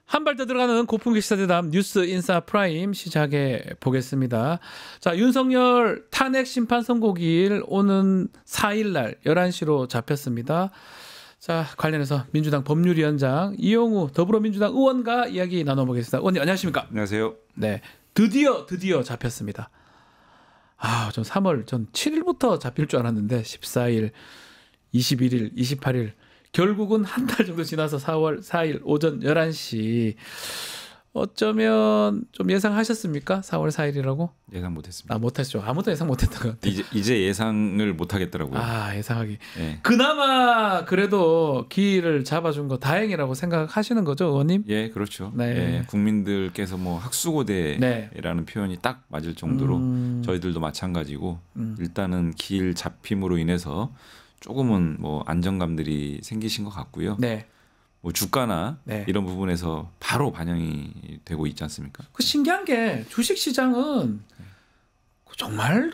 한 발 더 들어가는 고품격 시사대담 뉴스 인사 프라임 시작해 보겠습니다. 자, 윤석열 탄핵 심판 선고기일 오는 4일 날 11시로 잡혔습니다. 자, 관련해서 민주당 법률위원장 이용우 더불어민주당 의원과 이야기 나눠보겠습니다. 의원님 안녕하십니까? 안녕하세요. 네, 드디어 잡혔습니다. 전 3월 전 7일부터 잡힐 줄 알았는데 14일, 21일, 28일 결국은 한 달 정도 지나서 4월 4일 오전 11시. 어쩌면 좀 예상하셨습니까? 4월 4일이라고? 예상 못했습니다. 못했죠. 아무도 예상 못했던 것 같아요. 이제 예상을 못하겠더라고요. 예상하기. 네. 그나마 그래도 기일을 잡아준 거 다행이라고 생각하시는 거죠, 의원님? 예, 그렇죠. 네. 예, 국민들께서 뭐 학수고대라는 표현이 딱 맞을 정도로 저희들도 마찬가지고 일단은 기일 잡힘으로 인해서 조금은 뭐 안정감들이 생기신 것 같고요. 네. 뭐 주가나 네. 이런 부분에서 바로 반영이 되고 있지 않습니까? 그 신기한 게 주식 시장은 정말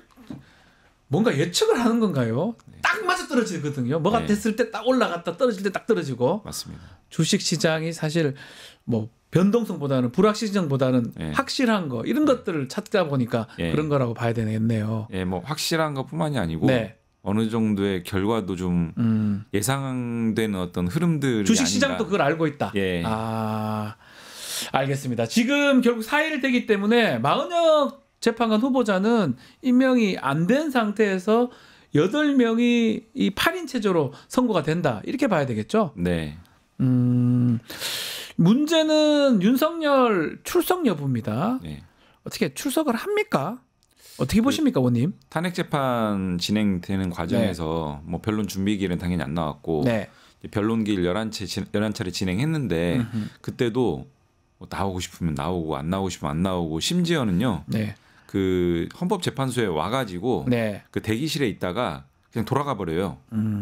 뭔가 예측을 하는 건가요? 딱 맞아 떨어지거든요. 뭐가 네. 됐을 때 딱 올라갔다 떨어질 때 딱 떨어지고. 맞습니다. 주식 시장이 사실 뭐 변동성보다는 불확실성보다는 네. 확실한 거 이런 것들을 찾다 보니까 그런 거라고 봐야 되겠네요. 예, 뭐 확실한 것뿐만이 아니고 네. 어느 정도의 결과도 좀 예상되는 어떤 흐름들이 주식 아닌가. 시장도 그걸 알고 있다. 예. 알겠습니다. 지금 결국 4일 되기 때문에 마은혁 재판관 후보자는 임명이 안 된 상태에서 8명이 이 8인 체제로 선고가 된다. 이렇게 봐야 되겠죠? 네. 문제는 윤석열 출석 여부입니다. 네. 어떻게 출석을 합니까? 어떻게 보십니까, 의원님? 탄핵 재판 진행되는 과정에서 뭐 변론 준비기일은 당연히 안 나왔고 네. 변론기일 11차례 진행했는데 그때도 뭐 나오고 싶으면 나오고 안 나오고 싶으면 안 나오고 심지어는요. 네. 그 헌법재판소에 와가지고 네. 그 대기실에 있다가 그냥 돌아가 버려요.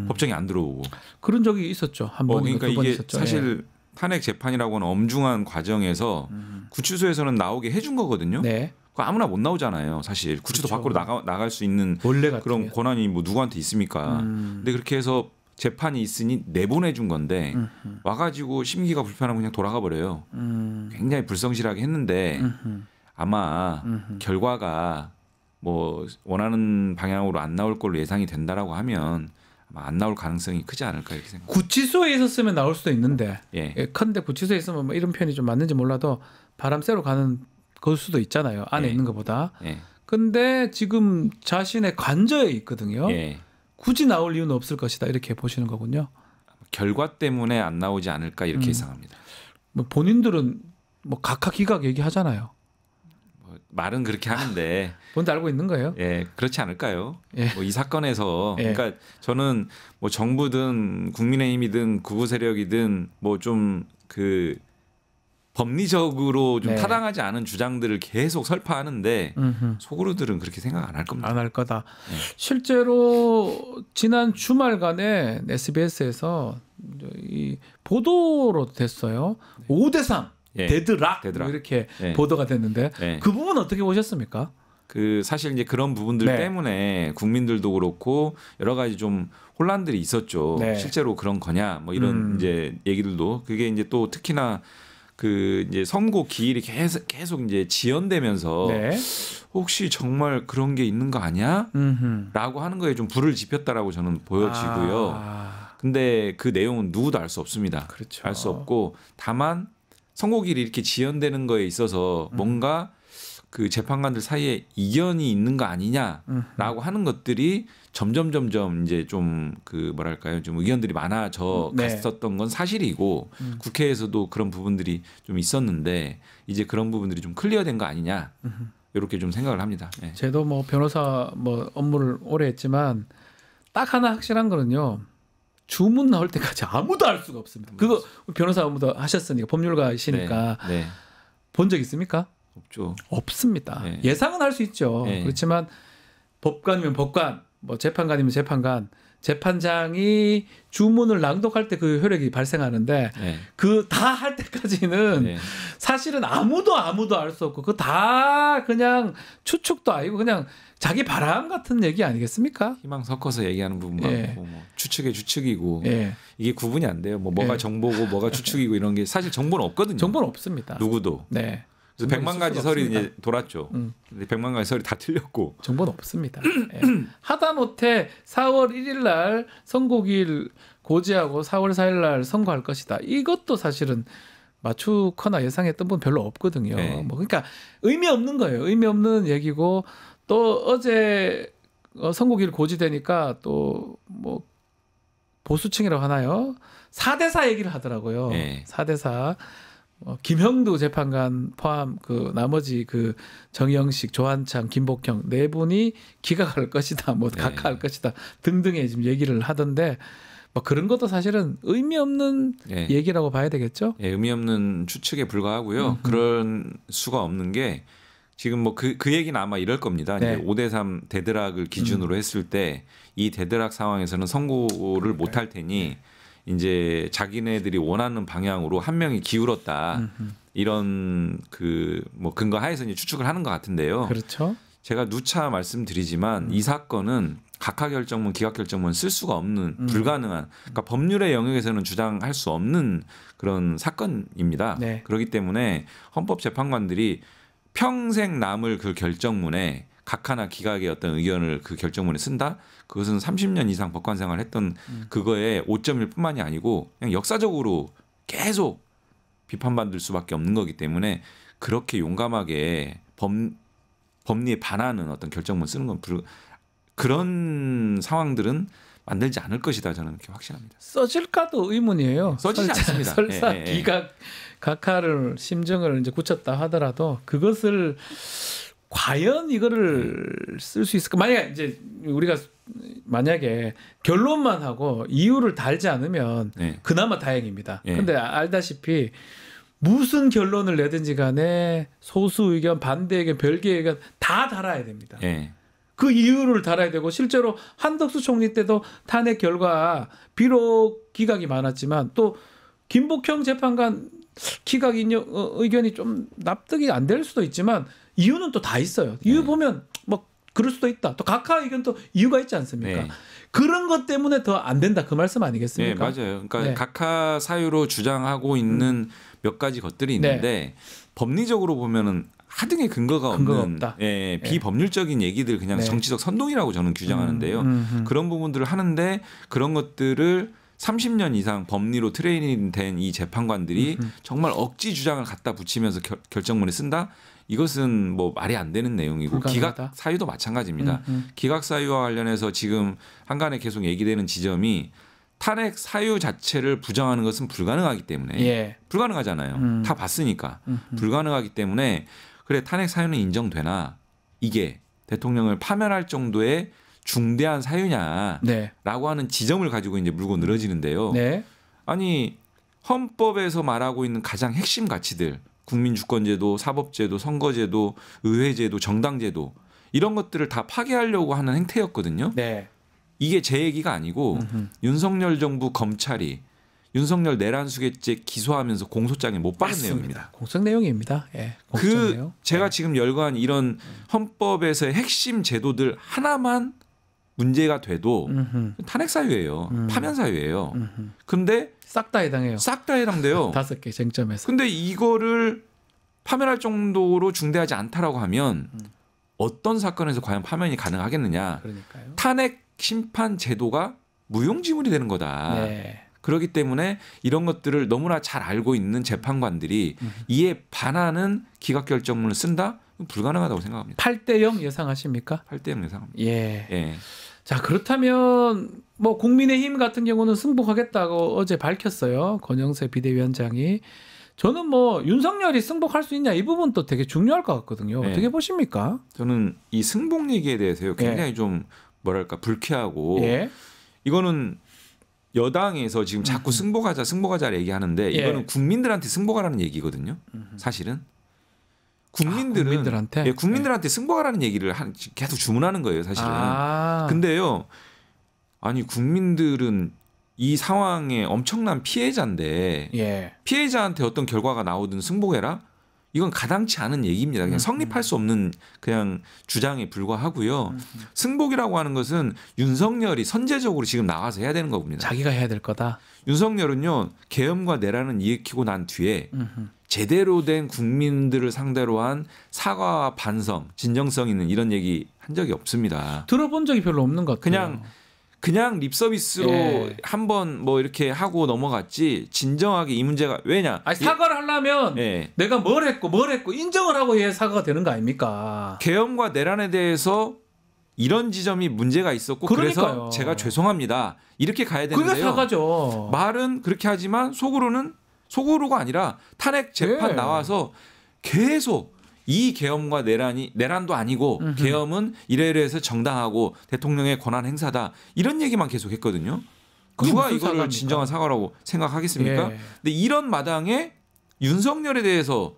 법정에 안 들어오고. 그런 적이 있었죠. 한 번, 그러니까 두 번 이게 있었죠. 사실 탄핵 재판이라고 하는 엄중한 과정에서 구치소에서는 나오게 해준 거거든요. 네. 그 아무나 못 나오잖아요. 사실 구치소 그렇죠. 밖으로 나갈 수 있는 원래 같으면. 그런 권한이 뭐 누구한테 있습니까? 근데 그렇게 해서 재판이 있으니 내보내준 건데 와가지고 심기가 불편하면 그냥 돌아가 버려요. 굉장히 불성실하게 했는데 아마 결과가 뭐 원하는 방향으로 안 나올 걸로 예상이 된다라고 하면 아마 안 나올 가능성이 크지 않을까 이렇게 생각합니다. 구치소에 있었으면 나올 수도 있는데 예. 컨대 구치소에 있으면 뭐 이런 표현이 좀 맞는지 몰라도 바람 쐬러 가는 걸 수도 있잖아요. 안에 예. 있는 것보다. 예. 근데 지금 자신의 관저에 있거든요. 예. 굳이 나올 이유는 없을 것이다. 이렇게 보시는 거군요. 결과 때문에 안 나오지 않을까 이렇게 예상합니다. 뭐 본인들은 뭐 각하기각 얘기하잖아요. 뭐 말은 그렇게 하는데 뭔지 알고 있는 거예요? 예, 그렇지 않을까요? 예. 뭐 이 사건에서 예. 그러니까 저는 뭐 정부든 국민의힘이든 극우 세력이든 뭐 좀 그 법리적으로 좀 네. 타당하지 않은 주장들을 계속 설파하는데 속으로들은 그렇게 생각 안 할 겁니다. 안 할 거다. 네. 실제로 지난 주말간에 SBS에서 이 보도로 됐어요. 5대3 예. 데드락 데드락. 뭐 이렇게 예. 보도가 됐는데 예. 그 부분 어떻게 보셨습니까? 그 사실 이제 그런 부분들 네. 때문에 국민들도 그렇고 여러 가지 좀 혼란들이 있었죠. 네. 실제로 그런 거냐 뭐 이런 이제 얘기들도 그게 이제 또 특히나 그 이제 선고 기일이 계속 이제 지연되면서 네. 혹시 정말 그런 게 있는 거 아니야?라고 하는 거에 좀 불을 지폈다라고 저는 보여지고요. 근데 그 내용은 누구도 알 수 없습니다. 그렇죠. 알 수 없고 다만 선고 기일이 이렇게 지연되는 거에 있어서 뭔가 그 재판관들 사이에 이견이 있는 거 아니냐라고 하는 것들이 점점 이제 좀 그 뭐랄까요 좀 의견들이 많아져 네. 갔었던 건 사실이고 국회에서도 그런 부분들이 좀 있었는데 이제 그런 부분들이 좀 클리어된 거 아니냐 이렇게 좀 생각을 합니다. 네. 저도 뭐 변호사 뭐 업무를 오래 했지만 딱 하나 확실한 거는요. 주문 나올 때까지 아무도 알 수가 없습니다. 그거 변호사 업무도 하셨으니까 법률가이시니까 네. 본 적 있습니까? 없죠. 없습니다. 네. 예상은 할 수 있죠. 네. 그렇지만 법관이면 법관, 뭐 재판관이면 재판관, 재판장이 주문을 낭독할 때 그 효력이 발생하는데 네. 그 다 할 때까지는 네. 사실은 아무도 알 수 없고 그 다 그냥 추측도 아니고 그냥 자기 바람 같은 얘기 아니겠습니까? 희망 섞어서 얘기하는 부분 예. 많고 뭐 추측의 추측이고 예. 이게 구분이 안 돼요. 뭐가 예. 정보고 뭐가 추측이고 이런 게 사실 정보는 없거든요. 정보는 없습니다. 누구도. 네. 그래서 100만 가지 설이 없습니다. 이제 돌았죠. 근데 100만 가지 설이 다 틀렸고. 정보는 없습니다. 예. 하다못해 4월 1일 날 선고기일 고지하고 4월 4일 날 선고할 것이다. 이것도 사실은 맞추거나 예상했던 분 별로 없거든요. 네. 뭐 그러니까 의미 없는 거예요. 의미 없는 얘기고 또 어제 선고기일 고지되니까 또 뭐 보수층이라고 하나요? 4대4 얘기를 하더라고요. 네. 4대4. 김형두 재판관 포함 그 나머지 그 정영식, 조한창, 김복형 네 분이 기각할 것이다, 뭐 네. 각하할 것이다 등등의 지금 얘기를 하던데 뭐 그런 것도 사실은 의미 없는 예. 얘기라고 봐야 되겠죠. 예, 의미 없는 추측에 불과하고요. 그런 수가 없는 게 지금 뭐 그 얘기는 아마 이럴 겁니다. 네. 이제 5대3 데드락을 기준으로 했을 때 이 데드락 상황에서는 선고를 못 할 테니 이제 자기네들이 원하는 방향으로 한 명이 기울었다. 이런 그 뭐 근거 하에서 이제 추측을 하는 것 같은데요. 그렇죠. 제가 누차 말씀드리지만 이 사건은 각하 결정문, 기각 결정문 쓸 수가 없는 불가능한 그러니까 법률의 영역에서는 주장할 수 없는 그런 사건입니다. 네. 그렇기 때문에 헌법재판관들이 평생 남을 그 결정문에 각하나 기각의 어떤 의견을 그 결정문에 쓴다? 그것은 30년 이상 법관 생활을 했던 그거에 오점일 뿐만이 아니고 그냥 역사적으로 계속 비판받을 수밖에 없는 거기 때문에 그렇게 용감하게 법리에 반하는 어떤 결정문 쓰는 건 그런 상황들은 만들지 않을 것이다 저는 그렇게 확신합니다. 써질까도 의문이에요. 써지지 않습니다. 설사 예. 기각 각하를 심정을 이제 굳혔다 하더라도 그것을 과연 이거를 쓸 수 있을까? 만약에 이제 우리가 만약에 결론만 하고 이유를 달지 않으면 네. 그나마 다행입니다. 예. 근데 알다시피 무슨 결론을 내든지 간에 소수 의견, 반대 의견, 별개 의견 다 달아야 됩니다. 예. 그 이유를 달아야 되고 실제로 한덕수 총리 때도 탄핵 결과 비록 기각이 많았지만 또 김복형 재판관 기각 의견이 좀 납득이 안 될 수도 있지만 이유는 또 다 있어요. 이유 보면 뭐 그럴 수도 있다. 또 각하 의견도 이유가 있지 않습니까? 네. 그런 것 때문에 더 안 된다 그 말씀 네, 아니겠습니까? 맞아요. 그러니까 네. 각하 사유로 주장하고 있는 몇 가지 것들이 있는데 법리적으로 보면은 하등의 근거가 없는 없다. 비법률적인 얘기들 그냥 네. 정치적 선동이라고 저는 규정하는데요. 그런 부분들을 하는데 그런 것들을 30년 이상 법리로 트레이닝 된 이 재판관들이 정말 억지 주장을 갖다 붙이면서 결정문에 쓴다? 이것은 뭐 말이 안 되는 내용이고 불가능하다. 기각 사유도 마찬가지입니다. 기각 사유와 관련해서 지금 한간에 계속 얘기되는 지점이 탄핵 사유 자체를 부정하는 것은 불가능하기 때문에 예. 불가능하잖아요. 다 봤으니까 불가능하기 때문에 그래 탄핵 사유는 인정되나 이게 대통령을 파면할 정도의 중대한 사유냐라고 네. 하는 지점을 가지고 이제 물고 늘어지는데요. 네. 아니 헌법에서 말하고 있는 가장 핵심 가치들 국민주권제도, 사법제도, 선거제도, 의회제도, 정당제도 이런 것들을 다 파괴하려고 하는 행태였거든요. 네. 이게 제 얘기가 아니고 윤석열 정부 검찰이 윤석열 내란수괴죄 기소하면서 공소장에 못 박은 맞습니다. 내용입니다. 공적 내용입니다. 예. 공적 그 내용. 제가 지금 열거한 이런 헌법에서의 핵심 제도들 하나만 문제가 돼도 탄핵 사유예요. 파면 사유예요. 근데 싹 다 해당해요. 싹 다 해당돼요. 5개 쟁점에서. 근데 이거를 파면할 정도로 중대하지 않다라고 하면 어떤 사건에서 과연 파면이 가능하겠느냐. 그러니까요. 탄핵 심판 제도가 무용지물이 되는 거다. 네. 그렇기 때문에 이런 것들을 너무나 잘 알고 있는 재판관들이 이에 반하는 기각결정문을 쓴다? 불가능하다고 생각합니다. 8대0 예상하십니까? 8대0 예상합니다. 예. 예. 자, 그렇다면 뭐 국민의힘 같은 경우는 승복하겠다고 어제 밝혔어요. 권영세 비대위원장이. 저는 뭐 윤석열이 승복할 수 있냐 이 부분도 되게 중요할 것 같거든요. 네. 어떻게 보십니까? 저는 이 승복 얘기에 대해서요. 굉장히 좀 뭐랄까 불쾌하고 예. 이거는 여당에서 지금 자꾸 승복하자 얘기하는데 예. 이거는 국민들한테 승복하라는 얘기거든요. 사실은 국민들한테 예, 국민들한테 승복하라는 얘기를 계속 주문하는 거예요. 사실은. 근데요, 아니 국민들은 이 상황에 엄청난 피해자인데 예. 피해자한테 어떤 결과가 나오든 승복해라. 이건 가당치 않은 얘기입니다. 그냥 성립할 수 없는 그냥 주장에 불과하고요. 승복이라고 하는 것은 윤석열이 선제적으로 지금 나와서 해야 되는 겁니다. 자기가 해야 될 거다. 윤석열은요 계엄과 내란을 일으키고 난 뒤에 제대로 된 국민들을 상대로 한 사과와 반성, 진정성 있는 이런 얘기 한 적이 없습니다. 들어본 적이 별로 없는 것 같아요. 그냥 립 서비스로 예. 한번 뭐 이렇게 하고 넘어갔지 진정하게 이 문제가 왜냐? 아니, 사과를 하려면 예. 내가 뭘 했고 인정을 하고 해야 사과가 되는 거 아닙니까? 계엄과 내란에 대해서 이런 지점이 문제가 있었고 그러니까요. 그래서 제가 죄송합니다. 이렇게 가야 그게 되는데요. 사과죠. 말은 그렇게 하지만 속으로가 아니라 탄핵 재판 예. 나와서 계속 이 계엄과 내란도 아니고 계엄은 이래서 정당하고 대통령의 권한 행사다 이런 얘기만 계속 했거든요. 누가 이거를 사과입니까? 진정한 사과라고 생각하겠습니까? 예. 근데 이런 마당에 윤석열에 대해서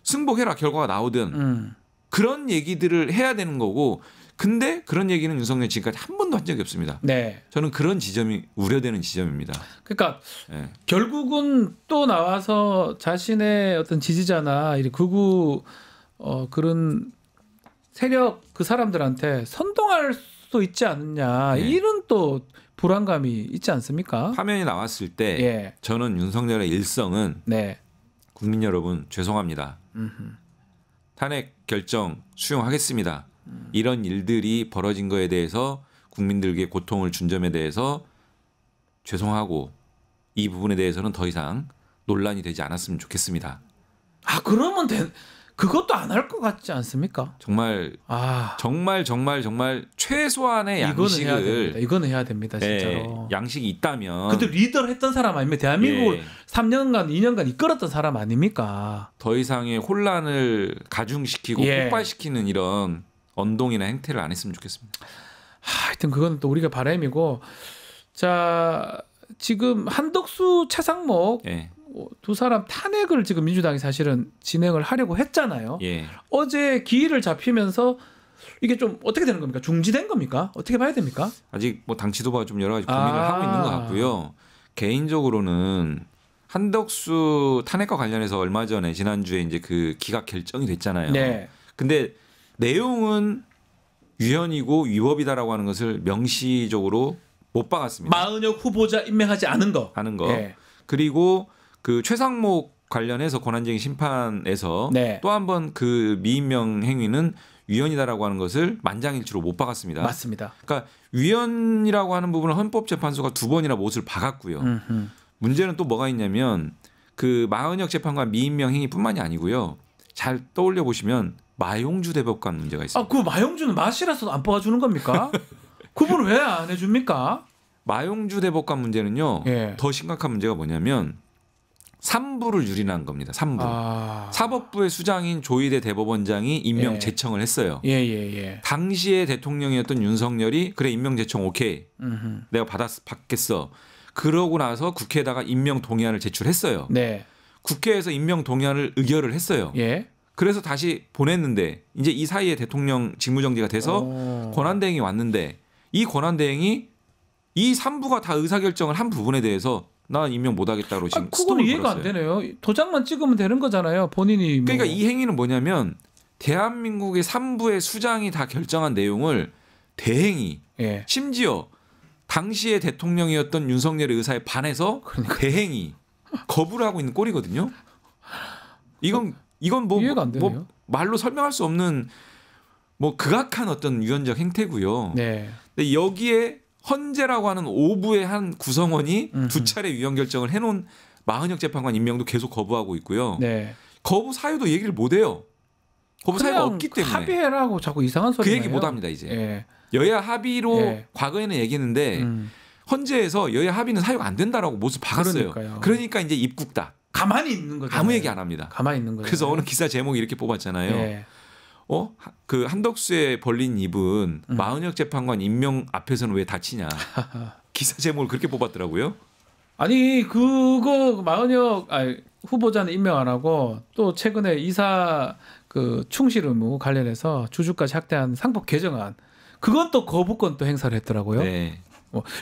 승복해라 결과가 나오든 그런 얘기들을 해야 되는 거고 근데 그런 얘기는 윤석열 지금까지 한 번도 한 적이 없습니다. 네. 저는 그런 지점이 우려되는 지점입니다. 그러니까 예. 결국은 또 나와서 자신의 어떤 지지자나 이 극우 그런 세력 그 사람들한테 선동할 수 있지 않느냐 네. 이런 또 불안감이 있지 않습니까? 화면이 나왔을 때 예. 저는 윤석열의 일성은 네. 국민 여러분 죄송합니다. 탄핵 결정 수용하겠습니다. 이런 일들이 벌어진 거에 대해서 국민들에게 고통을 준 점에 대해서 죄송하고 이 부분에 대해서는 더 이상 논란이 되지 않았으면 좋겠습니다. 아 그러면 그것도 안 할 것 같지 않습니까? 정말 정말 최소한의 양식을 이거는 해야 됩니다. 진짜로. 양식이 있다면 그때 리더를 했던 사람 아니면 대한민국을 예. 3년간 2년간 이끌었던 사람 아닙니까? 더 이상의 혼란을 가중시키고 예. 폭발시키는 이런 언동이나 행태를 안 했으면 좋겠습니다. 하여튼 그건 또 우리가 바람이고 자 지금 한덕수 최상목 예. 두 사람 탄핵을 지금 민주당이 사실은 진행을 하려고 했잖아요. 예. 어제 기일을 잡히면서 이게 좀 어떻게 되는 겁니까? 중지된 겁니까? 어떻게 봐야 됩니까? 아직 뭐 당 지도부가 좀 여러 가지 고민을 하고 있는 것 같고요. 개인적으로는 한덕수 탄핵과 관련해서 얼마 전에 지난주에 이제 그 기각 결정이 됐잖아요. 네. 근데 내용은 위헌이고 위법이다라고 하는 것을 명시적으로 못 박았습니다. 마은혁 후보자 임명하지 않은 거. 하는 거. 네. 그리고 그 최상목 관련해서 권한쟁의 심판에서 네. 또 한 번 그 미임명 행위는 위헌이다라고 하는 것을 만장일치로 못 박았습니다. 맞습니다. 그러니까 위헌이라고 하는 부분은 헌법재판소가 2번이나 못을 박았고요. 문제는 또 뭐가 있냐면 그 마은혁 재판관 미임명 행위뿐만이 아니고요. 잘 떠올려 보시면 마용주 대법관 문제가 있습니다. 아, 그 마용주는 맛이라서 안 뽑아주는 겁니까? 그분은 왜 안 해줍니까? 마용주 대법관 문제는요. 예. 더 심각한 문제가 뭐냐면 3부를 유린한 겁니다. 3부. 사법부의 수장인 조희대 대법원장이 임명 예. 제청을 했어요. 예. 당시의 대통령이었던 윤석열이 그래 임명 제청 오케이. 내가 받겠어. 그러고 나서 국회에다가 임명 동의안을 제출했어요. 네. 국회에서 임명 동의안을 의결을 했어요. 예. 그래서 다시 보냈는데 이제 이 사이에 대통령 직무정지가 돼서 권한대행이 왔는데 이 권한대행이 이 3부가 다 의사결정을 한 부분에 대해서 나 임명 못하겠다고 지금 그건 스톱을 이해가 안 걸었어요. 되네요. 도장만 찍으면 되는 거잖아요. 본인이. 뭐. 그러니까 이 행위는 뭐냐면 대한민국의 3부의 수장이 다 결정한 내용을 대행이 예. 심지어 당시의 대통령이었던 윤석열의 의사에 반해서 그러니까. 대행이 거부를 하고 있는 꼴이거든요. 이건 뭐, 이해가 안 되네요. 뭐 말로 설명할 수 없는 뭐 극악한 어떤 유연적 행태고요. 네. 근데 여기에 헌재라고 하는 5부의 한 구성원이 두 차례 위헌 결정을 해놓은 마은혁 재판관 임명도 계속 거부하고 있고요. 네. 거부 사유도 얘기를 못해요. 거부 사유가 없기 때문에 합의해라고 자꾸 이상한 소리. 그 얘기 못합니다 이제. 예. 여야 합의로 예. 과거에는 얘기했는데 헌재에서 여야 합의는 사유가 안 된다라고 못을 박았어요. 그러니까요. 그러니까 이제 입국다. 가만히 있는 거죠. 아무 얘기 안 합니다. 가만히 있는 거죠. 그래서 어느 기사 제목이 이렇게 뽑았잖아요. 예. 그 한덕수의 벌린 입은 마은혁 재판관 임명 앞에서는 왜 다치냐. 기사 제목을 그렇게 뽑았더라고요. 아니 그거 마은혁 후보자는 임명 안 하고 또 최근에 이사 그 충실 의무 관련해서 주주까지 확대한 상법 개정안 그건 또 거부권 또 행사를 했더라고요. 네.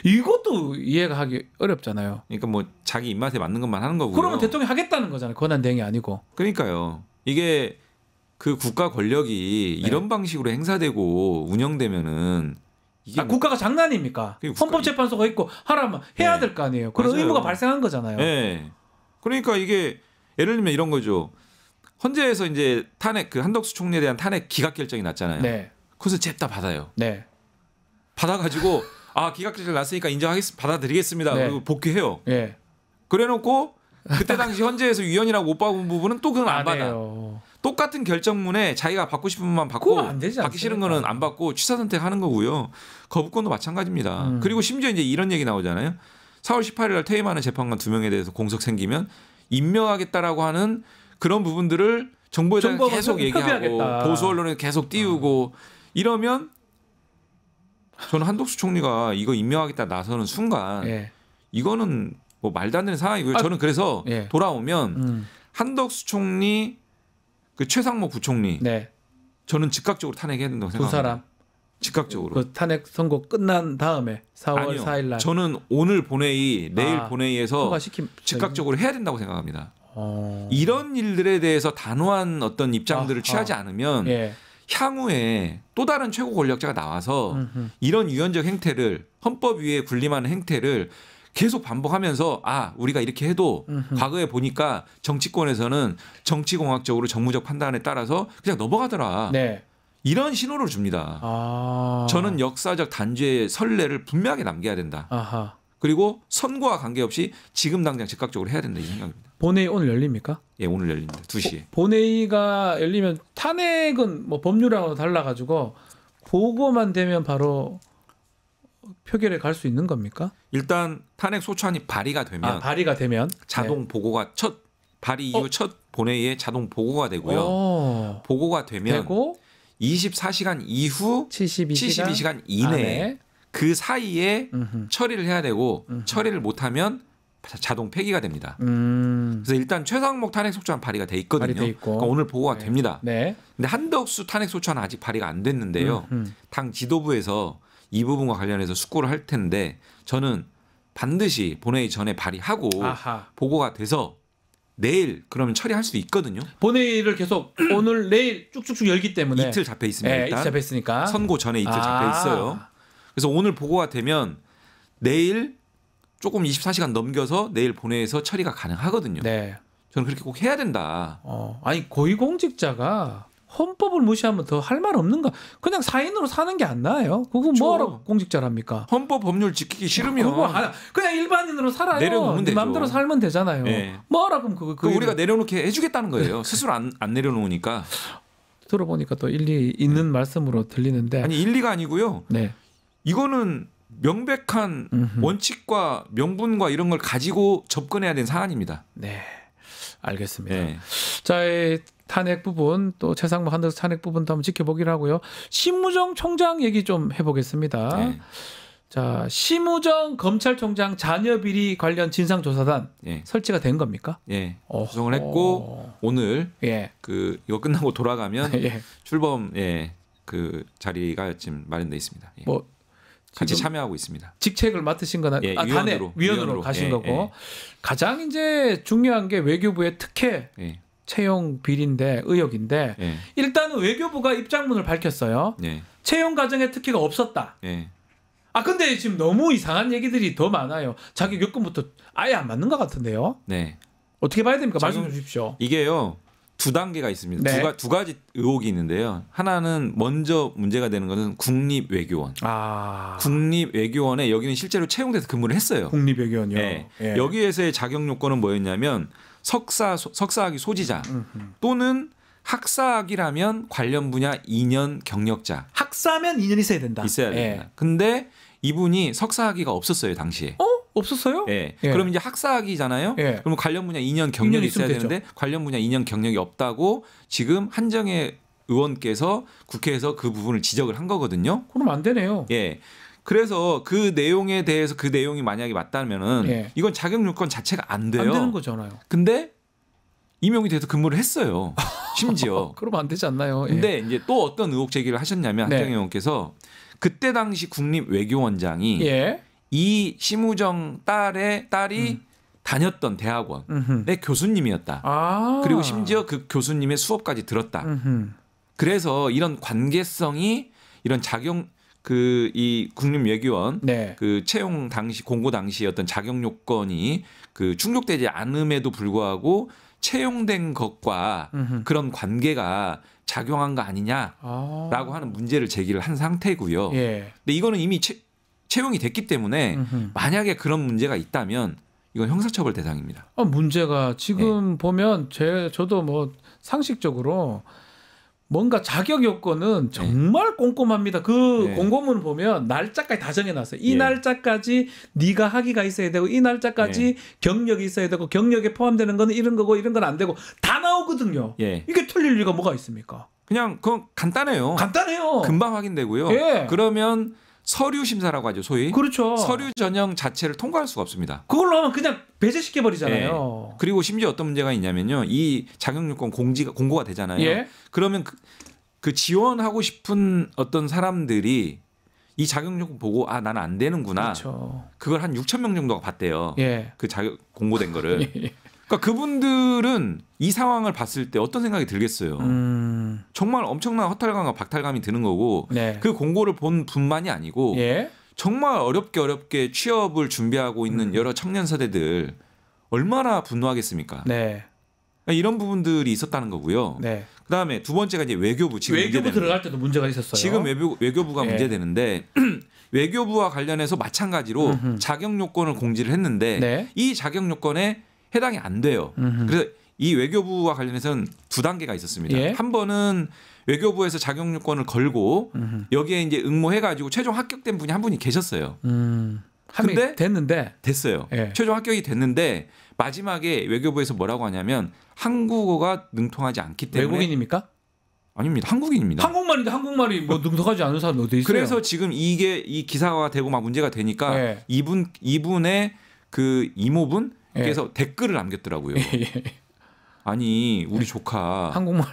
이것도 이해가 하기 어렵잖아요. 그러니까 뭐 자기 입맛에 맞는 것만 하는 거고요. 그러면 대통령이 하겠다는 거잖아요. 권한대행이 아니고. 그러니까요. 이게 그 국가 권력이 네. 이런 방식으로 행사되고 운영되면은 이게 뭐 국가가 장난입니까? 헌법재판소가 있고 하라면 해야 네. 될 거 아니에요. 그런 맞아요. 의무가 발생한 거잖아요. 네. 그러니까 이게 예를 들면 이런 거죠. 헌재에서 이제 탄핵 그 한덕수 총리에 대한 탄핵 기각 결정이 났잖아요. 네. 그래서 잽다 받아요. 네. 받아가지고 기각 결정 났으니까 받아들이겠습니다. 네. 그리고 복귀해요. 예. 그래놓고 그때 당시 헌재에서 위헌이라고 못 받은 부분은 또 그건 안 받아. 해요. 똑같은 결정문에 자기가 받고 싶은 분만 받고 그거 안 되지 받기 싫은 않습니까? 거는 안 받고 취사 선택하는 거고요. 거부권도 마찬가지입니다. 그리고 심지어 이제 이런 얘기 나오잖아요. 4월 18일 날 퇴임하는 재판관 2명에 대해서 공석 생기면 임명하겠다라고 하는 그런 부분들을 정부에다가 정부가 계속 얘기하고 협의하겠다. 보수 언론에 계속 띄우고 이러면 저는 한덕수 총리가 이거 임명하겠다 나서는 순간 예. 이거는 뭐 말도 안 되는 상황이고요. 저는 그래서 예. 돌아오면 한덕수 총리 그 최상목 부총리 네. 저는 즉각적으로 탄핵해야 된다고 두 생각합니다. 사람 즉각적으로. 그 탄핵 선고 끝난 다음에 4월 아니요. 4일 날 저는 오늘 본회의 내일 본회의에서 통과시킴 즉각적으로 해야 된다고 생각합니다. 어. 이런 일들에 대해서 단호한 어떤 입장들을 취하지 않으면 예. 향후에 또 다른 최고 권력자가 나와서 이런 유연적 행태를 헌법 위에 군림하는 행태를 계속 반복하면서 우리가 이렇게 해도 과거에 보니까 정치권에서는 정치공학적으로 정무적 판단에 따라서 그냥 넘어가더라. 네. 이런 신호를 줍니다. 저는 역사적 단죄의 선례를 분명하게 남겨야 된다. 아하. 그리고 선거와 관계없이 지금 당장 즉각적으로 해야 된다 이 생각입니다. 본회의 오늘 열립니까? 예, 오늘 열립니다. 2시에. 본회의가 열리면 탄핵은 뭐 법률하고 달라가지고 보고만 되면 바로 표결에 갈 수 있는 겁니까? 일단 탄핵 소추안이 발의가 되면 발의가 되면 자동 보고가 첫 발의 이후 첫 본회의에 자동 보고가 되고요. 보고가 되면 되고 24시간 이후 72시간 이내에 그 사이에 음흠. 처리를 해야 되고 처리를 못하면 자동 폐기가 됩니다. 그래서 일단 최상목 탄핵 소추안 발의가 돼 있거든요. 발의돼 있고. 그러니까 오늘 보고가 됩니다. 네. 근데 한덕수 탄핵 소추안은 아직 발의가 안 됐는데요. 당 지도부에서 이 부분과 관련해서 숙고를 할 텐데 저는 반드시 본회의 전에 발의하고 보고가 돼서 내일 그러면 처리할 수도 있거든요. 본회의를 계속 오늘 내일 쭉쭉쭉 열기 때문에 이틀 잡혀 있습니다. 일단 이틀 잡혀 있으니까 선고 전에 이틀 잡혀 있어요. 그래서 오늘 보고가 되면 내일 조금 24시간 넘겨서 내일 본회의에서 처리가 가능하거든요. 네. 저는 그렇게 꼭 해야 된다. 아니 고위공직자가 헌법을 무시하면 더 할 말 없는가? 그냥 사인으로 사는 게 안 나아요. 그거 그렇죠. 뭐하러 공직자랍니까? 헌법 법률 지키기 싫으면 그거 그냥 일반인으로 살아요. 내려놓으면 되죠. 마음대로 살면 되잖아요. 네. 뭐하라 그럼 그거 우리가 내려놓게 해주겠다는 거예요. 스스로 안 내려놓으니까. 들어보니까 또 일리 있는 말씀으로 들리는데 아니 일리가 아니고요. 네. 이거는 명백한 원칙과 명분과 이런 걸 가지고 접근해야 되는 사안입니다. 네. 알겠습니다. 네. 자, 이 탄핵 부분 또 최상목 한덕수 탄핵 부분도 한번 지켜보기로 하고요. 심우정 총장 얘기 좀 해보겠습니다. 네. 자, 심우정 검찰총장 자녀 비리 관련 진상조사단 설치가 된 겁니까? 예. 구성을 했고 오늘 그 이거 끝나고 돌아가면 출범 그 자리가 지금 마련돼 있습니다. 예. 뭐 같이 참여하고 있습니다. 직책을 맡으신 거나 위원으로 가신 거고 가장 이제 중요한 게 외교부의 특혜 채용 비리인데 의혹인데 일단은 외교부가 입장문을 밝혔어요. 채용 과정에 특혜가 없었다. 근데 지금 너무 이상한 얘기들이 더 많아요. 자격 요건부터 아예 안 맞는 것 같은데요. 네. 어떻게 봐야 됩니까? 말씀해 주십시오. 이게요. 두 단계가 있습니다. 네. 두 가지 의혹이 있는데요. 하나는 먼저 문제가 되는 것은 국립외교원. 국립외교원에 여기는 실제로 채용돼서 근무를 했어요. 국립외교원이요. 네. 여기에서의 자격 요건은 뭐였냐면 석사학위 소지자 또는 학사학이라면 관련 분야 2년 경력자. 학사면 2년 있어야 된다. 있어야 됩니다. 근데 이분이 석사학위가 없었어요 당시에. 없었어요? 그럼 이제 학사학위잖아요. 그럼 관련 분야 2년 경력이 있어야 되는데 관련 분야 2년 경력이 없다고 지금 한정혜 의원께서 국회에서 그 부분을 지적을 한 거거든요. 그럼 안 되네요. 그래서 그 내용에 대해서 그 내용이 만약에 맞다면은 이건 자격 요건 자체가 안 돼요. 안 되는 거잖아요. 근데 임용이 돼서 근무를 했어요. 심지어. 그러면 안 되지 않나요? 근데 이제 또 어떤 의혹 제기를 하셨냐면 한정혜 의원께서 그때 당시 국립외교원장이 이 심우정 딸이 다녔던 대학원의 음흠. 교수님이었다. 아. 그리고 심지어 그 교수님의 수업까지 들었다. 그래서 이런 관계성이 이런 이 국립외교원 네. 그 채용 당시 공고 당시 어떤 자격 요건이 그 충족되지 않음에도 불구하고 채용된 것과 그런 관계가 작용한 거 아니냐라고 하는 문제를 제기를 한 상태고요. 예. 근데 이거는 이미 채용이 됐기 때문에 만약에 그런 문제가 있다면 이건 형사처벌 대상입니다. 문제가 지금 보면 저도 뭐 상식적으로 뭔가 자격 요건은 정말 꼼꼼합니다. 그 공고문을 보면 날짜까지 다 정해놨어요. 이 날짜까지 네가 학위가 있어야 되고 이 날짜까지 경력이 있어야 되고 경력에 포함되는 거는 이런 거고 이런 건 안 되고 다 나오거든요. 이게 틀릴 리가 뭐가 있습니까? 그냥 그건 간단해요. 간단해요. 금방 확인되고요. 그러면 서류 심사라고 하죠, 소위. 그렇죠. 서류 전형 자체를 통과할 수가 없습니다. 그걸로 하면 그냥 배제시켜 버리잖아요. 그리고 심지어 어떤 문제가 있냐면요, 이 자격 요건 공고가 되잖아요. 그러면 그 지원하고 싶은 어떤 사람들이 이 자격 요건 보고 나는 안 되는구나. 그렇죠. 그걸 한 6천 명 정도가 봤대요. 그 자격 공고된 거를. 그러니까 그분들은 이 상황을 봤을 때 어떤 생각이 들겠어요. 정말 엄청난 허탈감과 박탈감이 드는 거고 그 공고를 본 분만이 아니고 정말 어렵게 취업을 준비하고 있는 여러 청년 세대들 얼마나 분노하겠습니까? 그러니까 이런 부분들이 있었다는 거고요. 그다음에 두 번째가 이제 외교부. 지금 외교부 들어갈 때도 문제가 있었어요. 지금 외교부가 문제되는데 외교부와 관련해서 마찬가지로 자격 요건을 공지를 했는데 이 자격 요건에 해당이 안 돼요. 그래서 이 외교부와 관련해서는 두 단계가 있었습니다. 한 번은 외교부에서 자격 요건을 걸고 여기에 이제 응모해가지고 최종 합격된 분이 한 분이 계셨어요. 근데 됐어요. 최종 합격이 됐는데 마지막에 외교부에서 뭐라고 하냐면 한국어가 능통하지 않기 때문에. 외국인입니까? 아닙니다. 한국인입니다. 한국말인데 한국말이 뭐 능통하지 않은 사람이 어디 있어요? 그래서 지금 이 기사가 되고 막 문제가 되니까 이분의 그 이모분 그래서 댓글을 남겼더라고요. 아니 우리 조카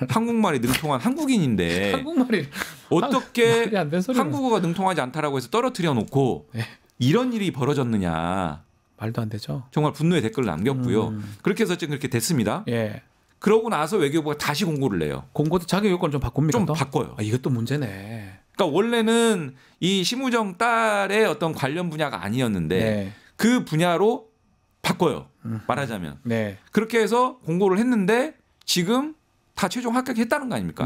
한국말이 능통한 한국인인데 한국말이 어떻게 한국어가 능통하지 않다라고 해서 떨어뜨려 놓고 이런 일이 벌어졌느냐. 말도 안 되죠. 정말 분노의 댓글을 남겼고요. 그렇게 해서 지금 그렇게 됐습니다. 그러고 나서 외교부가 다시 공고를 내요. 공고도 자격 요건 좀 바꿉니까? 좀 바꿔요. 이것도 문제네. 그러니까 원래는 이 심우정 딸의 어떤 관련 분야가 아니었는데 그 분야로 바꿔요. 말하자면. 그렇게 해서 공고를 했는데 지금 다 최종 합격했다는 거 아닙니까?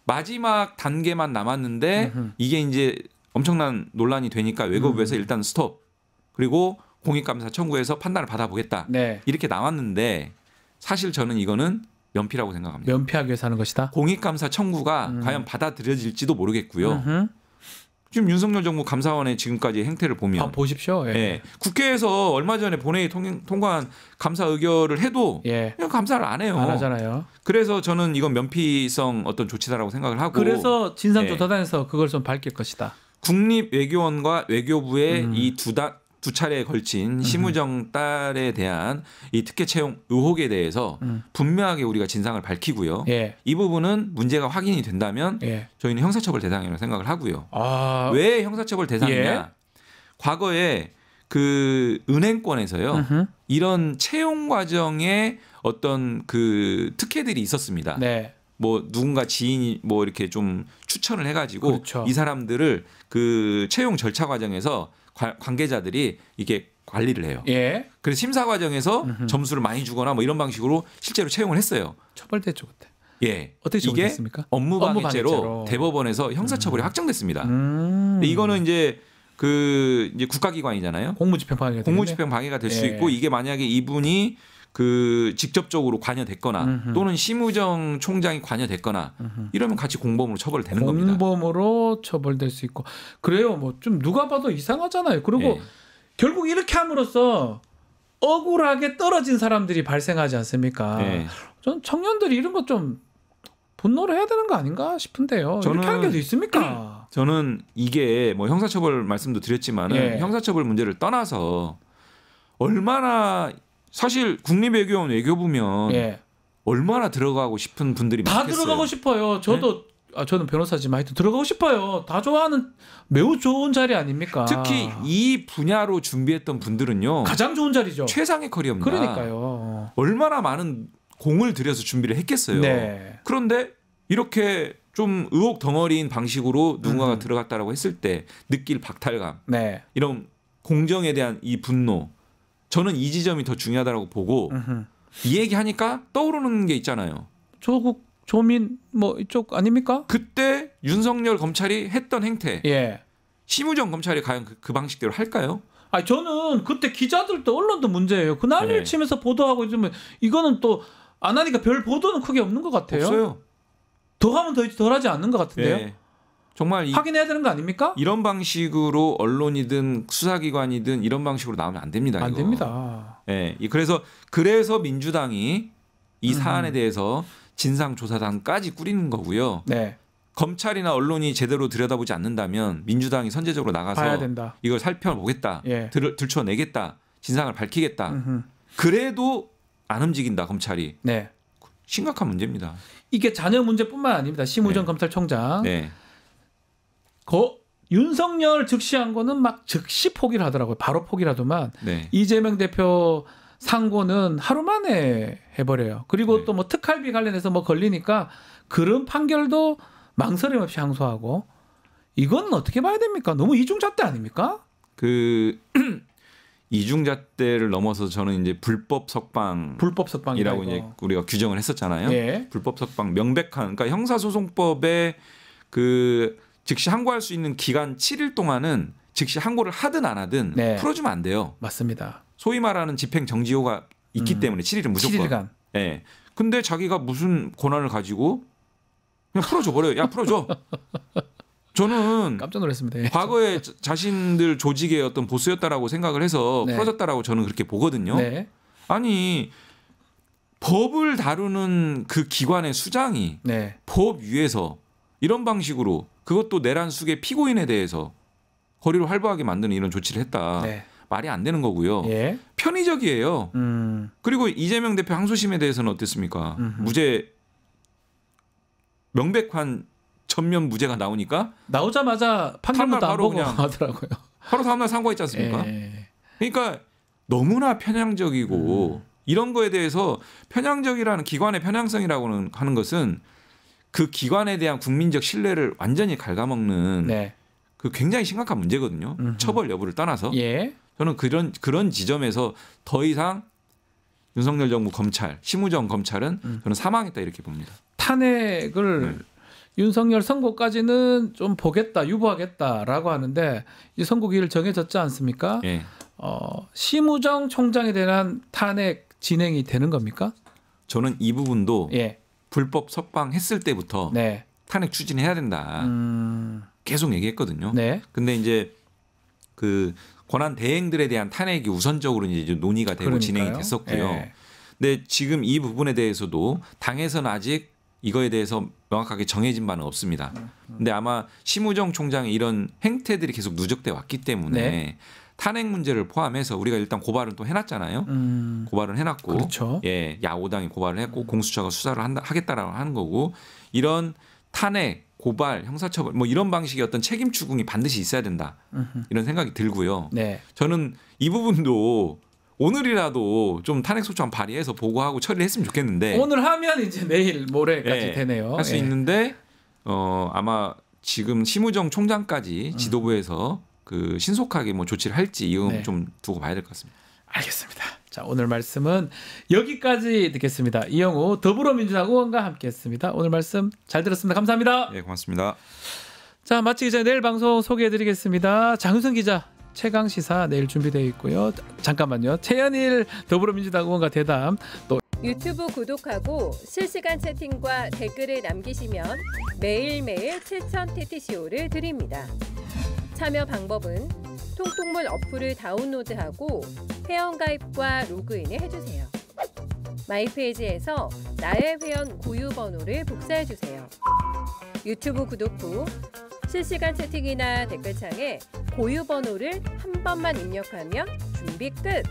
마지막 단계만 남았는데 이게 이제 엄청난 논란이 되니까 외교부에서 일단 스톱. 그리고 공익감사 청구해서 판단을 받아보겠다. 이렇게 나왔는데 사실 저는 이거는 면피라고 생각합니다. 면피하기 위해서 하는 것이다. 공익감사 청구가 과연 받아들여질지도 모르겠고요. 지금 윤석열 정부 감사원의 지금까지 행태를 보면 보십시오. 국회에서 얼마 전에 본회의 통과한 감사 의결을 해도 그냥 감사를 안 해요. 안 하잖아요. 그래서 저는 이건 면피성 어떤 조치다라고 생각을 하고. 그래서 진상조사단에서 그걸 좀 밝힐 것이다. 국립외교원과 외교부의 이 두 차례에 걸친 심우정 딸에 대한 이 특혜 채용 의혹에 대해서 분명하게 우리가 진상을 밝히고요. 이 부분은 문제가 확인이 된다면 저희는 형사처벌 대상이라고 생각을 하고요. 왜 형사처벌 대상이냐? 과거에 그 은행권에서요. 이런 채용 과정에 어떤 그 특혜들이 있었습니다. 뭐 누군가 지인이 뭐 이렇게 좀 추천을 해가지고 이 사람들을 그 채용 절차 과정에서 관계자들이 이게 관리를 해요. 그래서 심사 과정에서 점수를 많이 주거나 뭐 이런 방식으로 실제로 채용을 했어요. 처벌됐죠 그때. 어떻게 처벌됐습니까? 이게 업무방해죄로 대법원에서 형사처벌이 확정됐습니다. 근데 이거는 이제 이제 국가기관이잖아요. 공무집행 방해가 될 수 있고 이게 만약에 이분이 그 직접적으로 관여됐거나 또는 심우정 총장이 관여됐거나 이러면 같이 공범으로 처벌되는 겁니다. 공범으로 처벌될 수 있고 그래요. 뭐 좀 누가 봐도 이상하잖아요. 그리고 결국 이렇게 함으로써 억울하게 떨어진 사람들이 발생하지 않습니까? 전 청년들이 이런 거 좀 분노를 해야 되는 거 아닌가 싶은데요. 이렇게 하는 게 더 있습니까? 저는 이게 뭐 형사처벌 말씀도 드렸지만은 형사처벌 문제를 떠나서 얼마나 사실 국립외교원 외교부면 얼마나 들어가고 싶은 분들이 다 많겠어요. 들어가고 싶어요. 저도 저는 변호사지만 하여튼 들어가고 싶어요. 다 좋아하는 매우 좋은 자리 아닙니까? 특히 이 분야로 준비했던 분들은요. 가장 좋은 자리죠. 최상의 커리어입니다. 그러니까요. 얼마나 많은 공을 들여서 준비를 했겠어요. 네. 그런데 이렇게 좀 의혹 덩어리인 방식으로 누군가가 들어갔다라고 했을 때 느낄 박탈감, 네. 이런 공정에 대한 이 분노, 저는 이 지점이 더 중요하다고 보고 이 얘기하니까 떠오르는 게 있잖아요. 조국, 조민 뭐 이쪽 아닙니까? 그때 윤석열 검찰이 했던 행태, 예. 심우정 검찰이 과연 그 방식대로 할까요? 아니 저는 그때 기자들도 언론도 문제예요. 그날 네. 치면서 보도하고 있으면 이거는 또 안 하니까 별 보도는 크게 없는 것 같아요. 없어요. 더 하면 덜하지 않는 것 같은데요. 네. 정말 확인해야 되는 거 아닙니까? 이런 방식으로 언론이든 수사기관이든 이런 방식으로 나오면 안 됩니다. 안 이거. 됩니다. 네. 그래서 민주당이 이 사안에 대해서 진상조사단까지 꾸리는 거고요. 네. 검찰이나 언론이 제대로 들여다보지 않는다면 민주당이 선제적으로 나가서 봐야 된다. 이걸 살펴보겠다. 예. 들춰내겠다. 진상을 밝히겠다. 그래도 안 움직인다 검찰이. 네. 심각한 문제입니다. 이게 자녀 문제뿐만 아닙니다. 심우정 네. 검찰총장. 네. 윤석열 즉시한 거는 막 즉시 포기를 하더라고요. 바로 포기를 하더만 네. 이재명 대표 상고는 하루 만에 해버려요. 그리고 네. 또 뭐 특활비 관련해서 뭐 걸리니까 그런 판결도 망설임 없이 항소하고 이건 어떻게 봐야 됩니까? 너무 이중잣대 아닙니까? 그 이중잣대를 넘어서 저는 이제 불법 석방이라고 불법 석방이라고 이제 우리가 규정을 했었잖아요. 예. 불법 석방 명백한, 그러니까 형사소송법에 그 즉시 항고할 수 있는 기간 7일 동안은 즉시 항고를 하든 안 하든 네. 풀어주면 안 돼요. 맞습니다. 소위 말하는 집행 정지효가 있기 때문에 7일은 무조건. 7일간. 예. 근데 자기가 무슨 권한을 가지고 그냥 풀어줘 버려요. 야 풀어줘. 저는 깜짝 놀랐습니다. 예. 과거에 자신들 조직의 어떤 보스였다라고 생각을 해서 네. 풀어졌다라고 저는 그렇게 보거든요. 네. 아니 법을 다루는 그 기관의 수장이 네. 법 위에서 이런 방식으로, 그것도 내란 숙의 피고인에 대해서 거리를 활보하게 만드는 이런 조치를 했다. 네. 말이 안 되는 거고요. 예. 편의적이에요. 그리고 이재명 대표 항소심에 대해서는 어땠습니까? 무죄, 명백한 전면 무죄가 나오니까 나오자마자 판결문도 안 바로 보고 그냥 하더라고요. 바로 다음날 상고했지 않습니까? 예. 그러니까 너무나 편향적이고 이런 거에 대해서 편향적이라는 기관의 편향성이라고는 하는 것은 그 기관에 대한 국민적 신뢰를 완전히 갉아먹는 네. 그 굉장히 심각한 문제거든요. 처벌 여부를 떠나서. 예. 저는 그런 지점에서 더 이상 윤석열 정부 검찰, 심우정 검찰은 저는 사망했다 이렇게 봅니다. 탄핵을 윤석열 선고까지는 좀 보겠다, 유보하겠다라고 하는데 이 선고기일 정해졌지 않습니까? 예. 심우정 총장에 대한 탄핵 진행이 되는 겁니까? 저는 이 부분도 예. 불법 석방했을 때부터 네. 탄핵 추진해야 된다. 계속 얘기했거든요. 네. 근데 이제 그 권한 대행들에 대한 탄핵이 우선적으로 이제 논의가 되고 그러니까요. 진행이 됐었고요. 예. 근데 지금 이 부분에 대해서도 당에서는 아직 이거에 대해서 명확하게 정해진 바는 없습니다. 근데 아마 심우정 총장의 이런 행태들이 계속 누적돼 왔기 때문에 네. 탄핵 문제를 포함해서 우리가 일단 고발은 또 해놨잖아요. 고발은 해놨고, 그렇죠. 예, 야오당이 고발을 했고 공수처가 수사를 하겠다라고 하는 거고, 이런 탄핵, 고발, 형사처벌 뭐 이런 방식의 어떤 책임 추궁이 반드시 있어야 된다. 이런 생각이 들고요. 네. 저는 이 부분도 오늘이라도 좀 탄핵 소추안 발의해서 보고하고 처리를 했으면 좋겠는데 오늘 하면 이제 내일 모레까지 되네요. 할 수 예. 있는데 아마 지금 심우정 총장까지 지도부에서 그 신속하게 뭐 조치를 할지 이건 네. 좀 두고 봐야 될 것 같습니다. 알겠습니다. 자, 오늘 말씀은 여기까지 듣겠습니다. 이영우 더불어민주당 의원과 함께했습니다. 오늘 말씀 잘 들었습니다. 감사합니다. 네, 고맙습니다. 자, 마치기 전에 내일 방송 소개해드리겠습니다. 장윤선 기자 최강 시사 내일 준비되어 있고요. 잠깐만요. 최현일 더불어민주당 의원과 대담 또 유튜브 구독하고 실시간 채팅과 댓글을 남기시면 매일매일 7,000TTCO를 드립니다. 참여 방법은 통통물 어플을 다운로드하고 회원가입과 로그인을 해주세요. 마이페이지에서 나의 회원 고유 번호를 복사해주세요. 유튜브 구독 후 실시간 채팅이나 댓글창에 고유 번호를 한 번만 입력하면 준비 끝!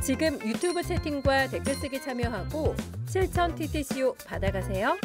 지금 유튜브 채팅과 댓글 쓰기 참여하고 7,000TTCO 받아가세요.